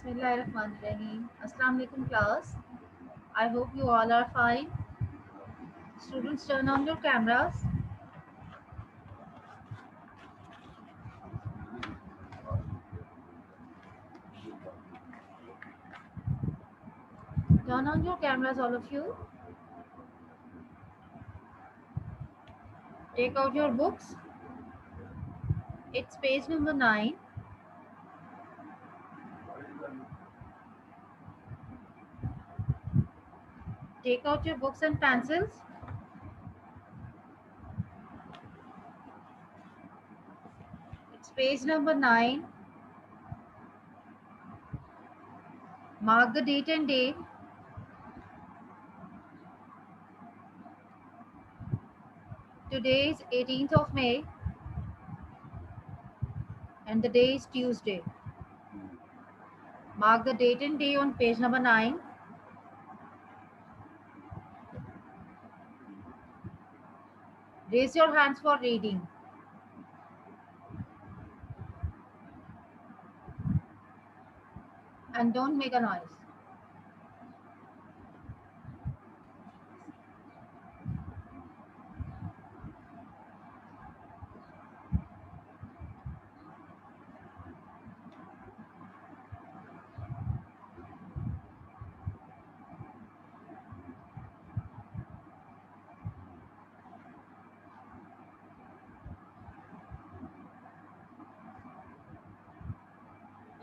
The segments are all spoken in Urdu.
Bismillahirrahmanirrahim. Assalamu alaikum class. I hope you all are fine. Students, turn on your cameras. Turn on your cameras, all of you. Take out your books. It's page number 9. Take out your books and pencils. It's page number 9. Mark the date and day. Today is 18th of May and the day is Tuesday. Mark the date and day on page number 9. Raise your hands for reading. And don't make a noise.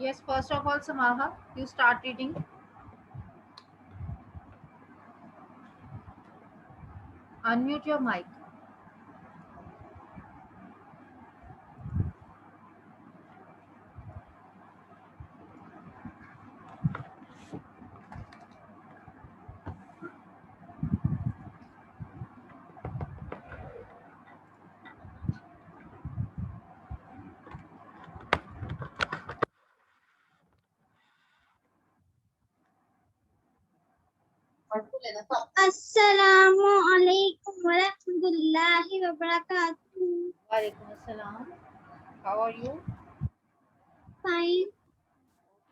Yes, first of all, Samaha, you start reading. Unmute your mic. Assalamu alaikum wa rahmatullahi wa barakatuh. Walaikum assalam. How are you? Fine.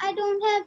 I don't have.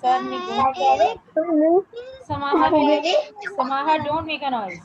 Sir, Samaha, don't make a noise.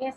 Yes.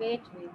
wait, wait.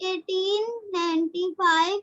1895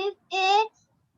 FA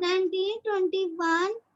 1921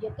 1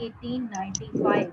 1895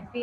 FA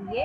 BA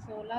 16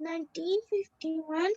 1951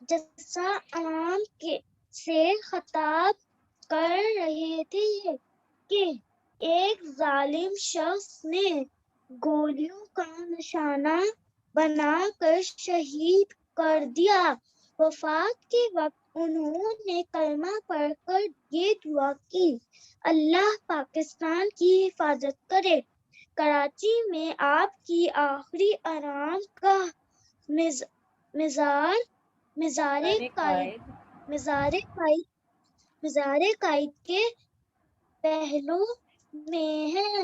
جیسا عوام سے خطاب کر رہے تھے کہ ایک ظالم شخص نے گولیوں کا نشانہ بنا کر شہید کر دیا۔ وفات کے وقت انہوں نے کلمہ پڑھ کر یہ دعا کی، اللہ پاکستان کی حفاظت کرے۔ کراچی میں آپ کی آخری آرام گاہ مزار قائد کے پہلو میں ہے۔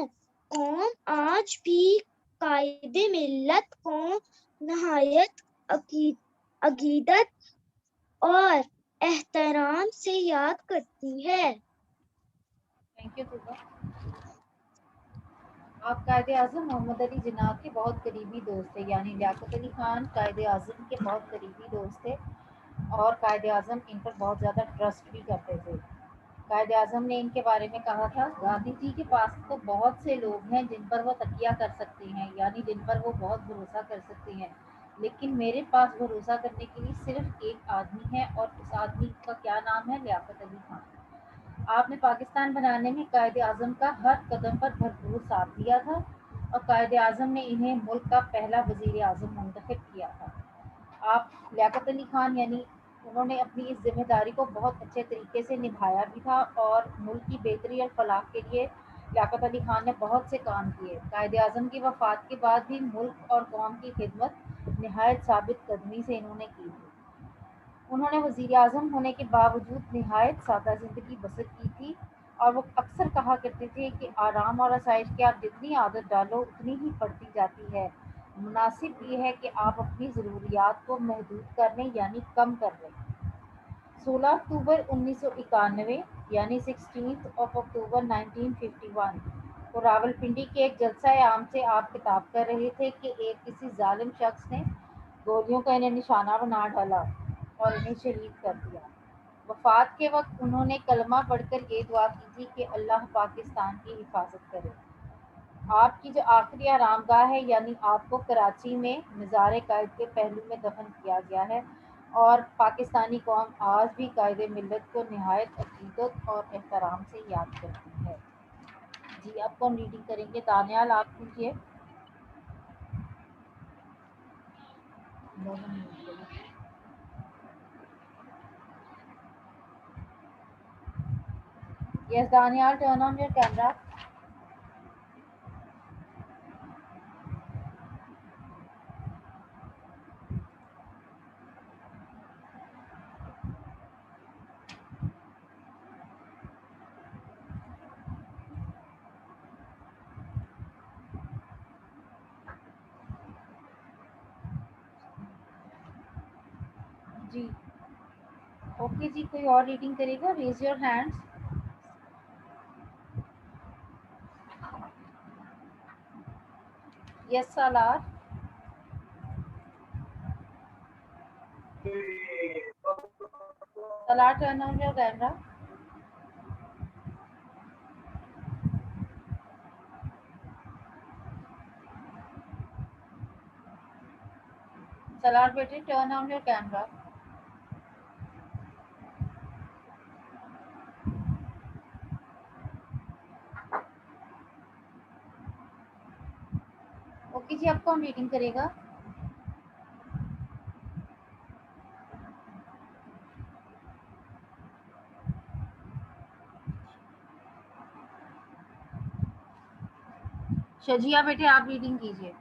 قوم آج بھی قائد ملت کو نہایت عقیدت اور احترام سے یاد کرتی ہے۔ Thank you Tooba. آپ قائد اعظم محمد علی جناح کے بہت قریبی دوست تھے، یعنی لیاقت علی خان قائد اعظم کے بہت قریبی دوست تھے اور قائد اعظم ان پر بہت زیادہ ٹرسٹ بھی کرتے تھے۔ قائد اعظم نے ان کے بارے میں کہا تھا، گاندھی جی کے پاس تو بہت سے لوگ ہیں جن پر وہ تکیہ کر سکتے ہیں، یعنی جن پر وہ بہت بھروسہ کر سکتے ہیں، لیکن میرے پاس بھروسہ کرنے کے لیے صرف ایک آدمی ہے اور اس آدمی کا کیا نام ہے؟ لیاقت علی خان۔ آپ نے پاکستان بنانے میں قائد اعظم کا ہر قدم پر بھرپور ساتھ دیا تھا اور قائد اعظم نے انہیں ملک کا پہلا وزیر اعظم منتخب کیا تھا۔ آپ لیاقت علی خان یعنی انہوں نے اپنی اس ذمہ داری کو بہت اچھے طریقے سے نبھایا بھی تھا اور ملک کی بہتری اور فلاح کے لیے لیاقت علی خان نے بہت سے کام کیے۔ قائد اعظم کی وفات کے بعد بھی ملک اور قوم کی خدمت نہایت ثابت قدمی سے انہوں نے کی تھی۔ انہوں نے وزیر اعظم ہونے کے باوجود نہایت سادہ زندگی بسر کی تھی اور وہ اکثر کہا کرتے تھے کہ آرام اور آسائش کی آپ جتنی عادت ڈالو اتنی ہی بڑھتی جاتی ہے، مناسب یہ ہے کہ آپ اپنی ضروریات کو محدود کر لیں یعنی کم کر لیں۔ 16 اکتوبر 1991 یعنی 16 اکتوبر 1951 کو راولپنڈی کے ایک جلسہ عام سے آپ خطاب کر رہے تھے کہ کسی ظالم شخص نے گولیوں کا انہیں نشانہ بنا ڈالا اور انہیں شہید کر دیا۔ وفات کے وقت انہوں نے کلمہ پڑھ کر یہ دعا کی تھی کہ اللہ پاکستان کی حفاظت کرے۔ آپ کی جو آخری آرام گاہ ہے یعنی آپ کو کراچی میں مزار قائد کے پہلو میں دفن کیا گیا ہے اور پاکستانی قوم آج بھی قائد ملت کو نہایت عقیدت اور احترام سے یاد کرتی ہے۔ جی اب کون ریڈنگ کریں گے؟ دانیال آپ کیجیے۔ Yes, Daniel, turn on your camera. جی اوکے جی، کوئی اور ریڈنگ کرے گا؟ Raise your hands. Yes Salar. Salar turn on your camera. Salar بیٹے turn on your camera. Okay جی اب کون ریڈنگ کرے گا؟ شجیہ بیٹے آپ ریڈنگ کیجیے۔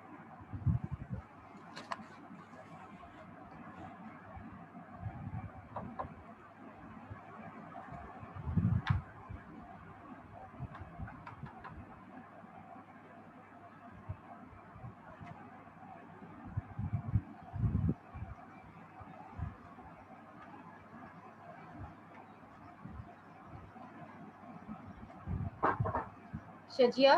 شجیہ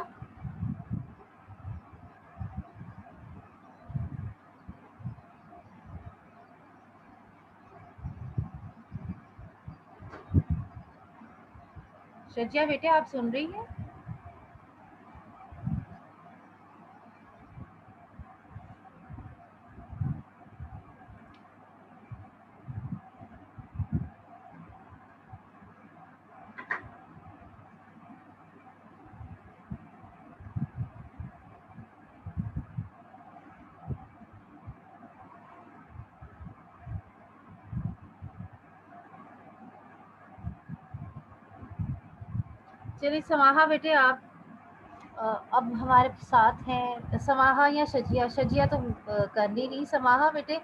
شجیہ بیٹے آپ سن رہی ہیں؟ چلیے سماحہ بیٹے آپ اب ہمارے ساتھ ہیں سماحہ یا شجیہ. شجیہ تو کرنی نہیں. سماحہ بیٹے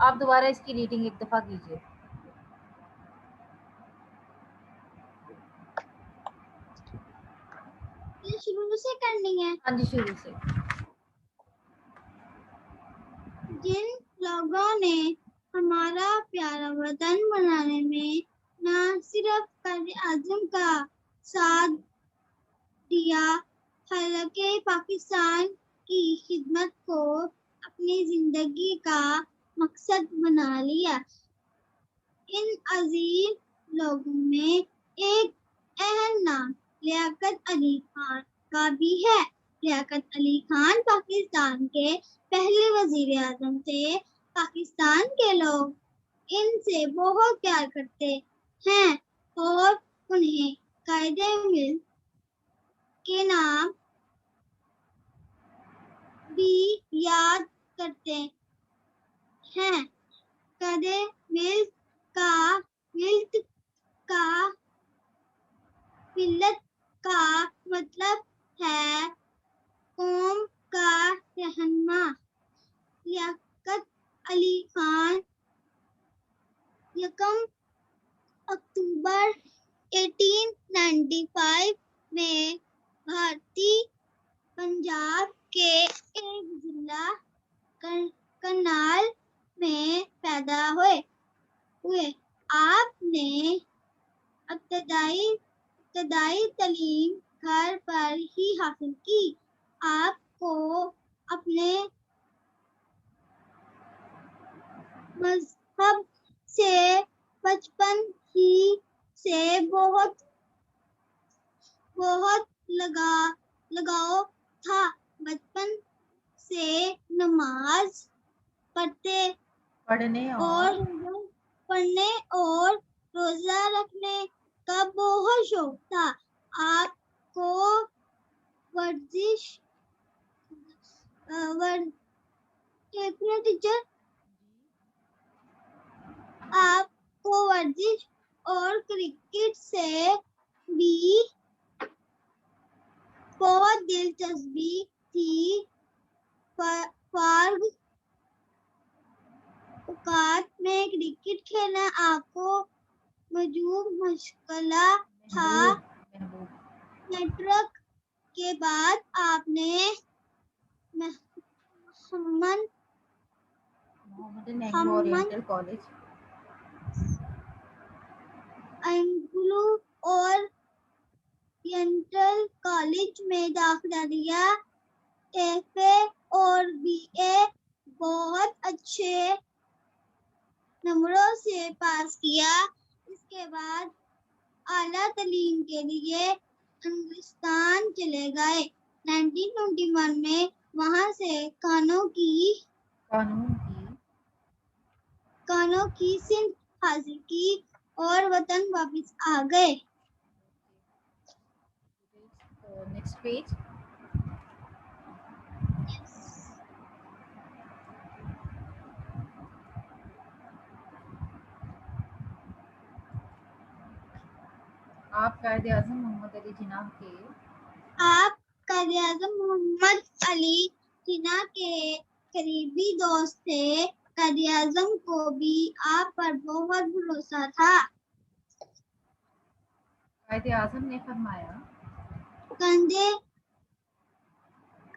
آپ دوبارہ اس کی ریڈنگ ایک دفعہ کیجیے. یہ شروع سے کرنی ہے. ہاں جی شروع سے. جن لوگوں نے ہمارا پیارا وطن بنانے میں نہ صرف قائد-اعظم کا ساتھ دیا بلکہ پاکستان کی خدمت کو اپنی زندگی کا مقصد بنا لیا. ان عظیم لوگوں میں ایک اہم نام لیاقت علی خان کا بھی ہے. لیاقت علی خان پاکستان کے پہلے وزیر اعظم تھے. پاکستان کے لوگ ان سے بہت پیار کرتے ہیں اور انہیں قائد ملک کے نام بھی یاد کرتے ہیں. قائد ملت کا مطلب ہے قوم کا رہنما. لیاقت علی خان 1 اکتوبر 1895 میں بھارتی پنجاب کے ایک ضلع کرنال میں پیدا ہوئے. آپ نے ابتدائی تعلیم گھر پر ہی حاصل کی. آپ کو اپنے مذہب سے بچپن ہی سے بہت لگاؤ تھا. بچپن سے نماز پڑھنے اور روزہ رکھنے کا بہت شوق تھا. آپ کو ورزش اور کرکٹ سے بھی بہت دلچسپی تھی. فارغ اوقات میں کرکٹ کھیلنا آپ کو مشغلہ تھا. میٹرک کے بعد آپ نے محمد اینگلو اورینٹل کالج میں داخلہ لیا. ایف.اے. اور بی.اے. بہت اچھے نمبروں سے پاس کیا. اس کے بعد اعلیٰ تعلیم کے لیے انگلستان چلے گئے. 1921 میں وہاں سے قانون کی صنف حاصل کی اور وطن واپس آ گئے. Next page. آپ قائد اعظم محمد علی جناح کے قریبی دوست تھے. قائد اعظم کو بھی آپ پر بہت بھروسہ تھا. قائد اعظم نے فرمایا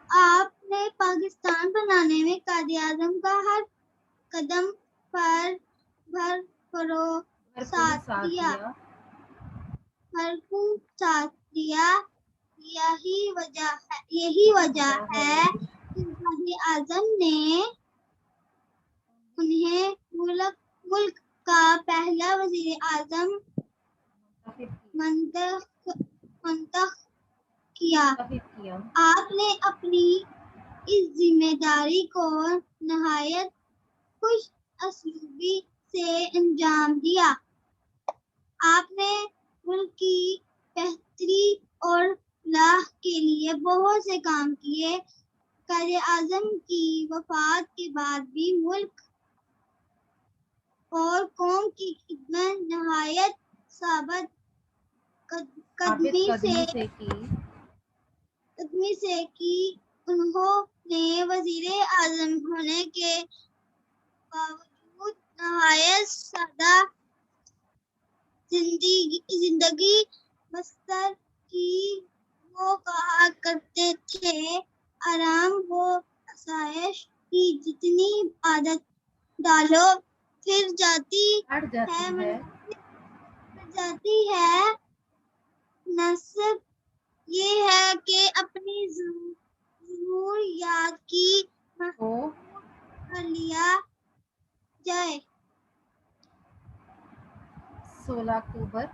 آپ نے پاکستان بنانے میں قائد اعظم کا ہر قدم پر بھرپور ساتھ دیا. یہی وجہ ہے کہ قائد اعظم نے انہیں ملک کا پہلا وزیر اعظم منتخب کیا. آپ نے اپنی اس ذمہ داری کو نہایت خوش اسلوبی سے انجام دیا. آپ نے ملک کی بہتری اور فلاح کے لیے بہت سے کام کیے. قائد اعظم کی وفات کے بعد بھی ملک اور قوم کی خدمت نہایت ثابت قدمی قدمی سے سے کی کی انہوں نے وزیر اعظم ہونے کے باوجود نہایت سادہ زندگی بسر کی. وہ کہا کرتے تھے آرام و آسائش کی جتنی عادت ڈالو پھر جاتی ہے. نصب یہ ہے کہ اپنی ضروریات کی محفوظ کر لیا جائے. 16 اکتوبر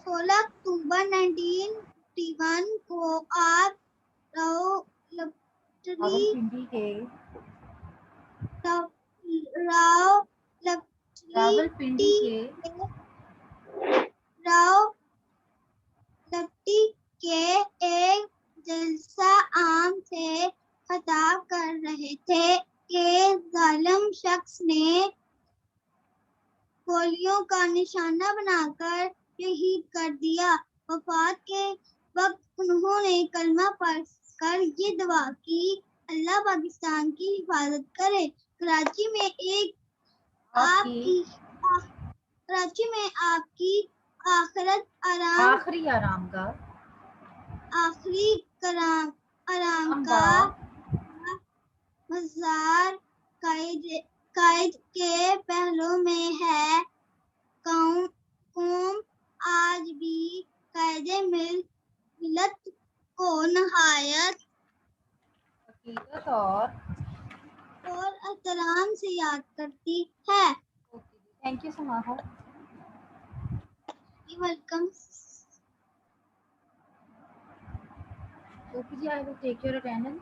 1951 کو آپ راولپنڈی کے راولپنڈی کے ایک جلسہ عام سے خطاب کر رہے تھے کہ ظالم شخص نے گولیوں کا نشانہ بنا کر شہید کر دیا. وفات کے وقت انہوں نے کلمہ پڑھ کر یہ دعا کی اللہ پاکستان کی حفاظت کرے. کراچی میں آپ کی آخری آرام گاہ مزار قائد کے پہلو میں ہے. قوم آج بھی قائد ملت کو نہایت عقیدت اور احترام سے یاد کرتی ہے. Thank you Samaha. Welcome. Okay, I will take your attendance.